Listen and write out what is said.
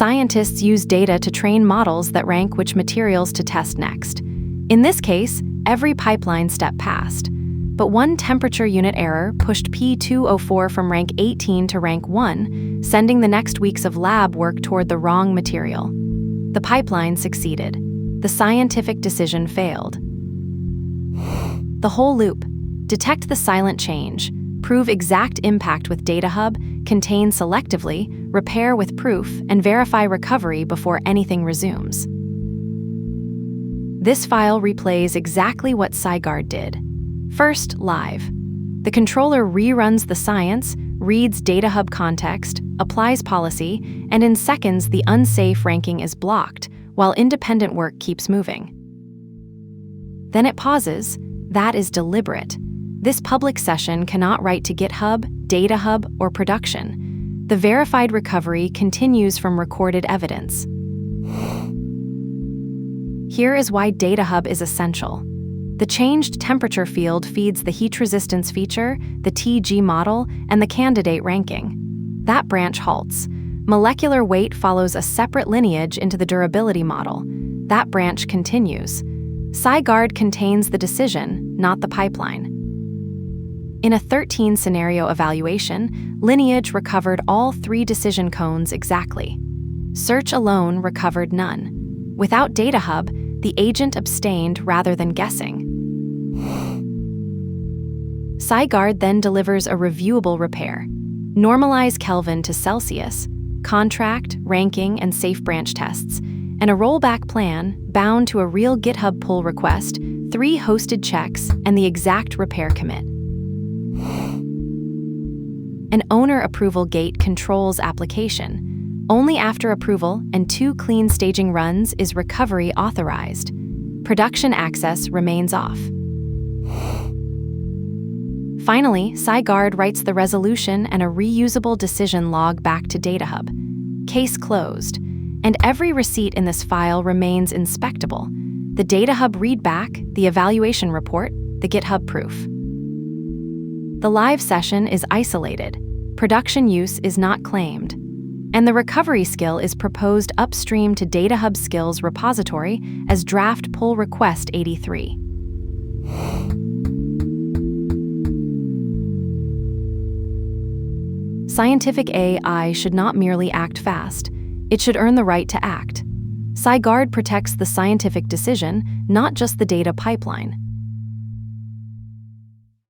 Scientists use data to train models that rank which materials to test next. In this case, every pipeline step passed. But one temperature unit error pushed P204 from rank 18 to rank 1, sending the next weeks of lab work toward the wrong material. The pipeline succeeded. The scientific decision failed. The whole loop. Detect the silent change, prove exact impact with DataHub, contain selectively, repair with proof, and verify recovery before anything resumes. This file replays exactly what SciGuard did. First, live. The controller reruns the science, reads DataHub context, applies policy, and in seconds the unsafe ranking is blocked, while independent work keeps moving. Then it pauses. That is deliberate. This public session cannot write to GitHub, DataHub, or production. The verified recovery continues from recorded evidence. Here is why DataHub is essential. The changed temperature field feeds the heat resistance feature, the TG model, and the candidate ranking. That branch halts. Molecular weight follows a separate lineage into the durability model. That branch continues. SciGuard contains the decision, not the pipeline. In a 13-scenario evaluation, lineage recovered all 3 decision cones exactly. Search alone recovered none. Without DataHub, the agent abstained rather than guessing. SciGuard then delivers a reviewable repair. Normalize Kelvin to Celsius, contract, ranking, and safe branch tests, and a rollback plan bound to a real GitHub pull request, 3 hosted checks, and the exact repair commit. An owner approval gate controls application. Only after approval and 2 clean staging runs is recovery authorized. Production access remains off. Finally, SciGuard writes the resolution and a reusable decision log back to DataHub. Case closed. And every receipt in this file remains inspectable. The DataHub readback, the evaluation report, the GitHub proof. The live session is isolated. Production use is not claimed. And the recovery skill is proposed upstream to DataHub skills repository as draft pull request 83. Scientific AI should not merely act fast. It should earn the right to act. SciGuard protects the scientific decision, not just the data pipeline.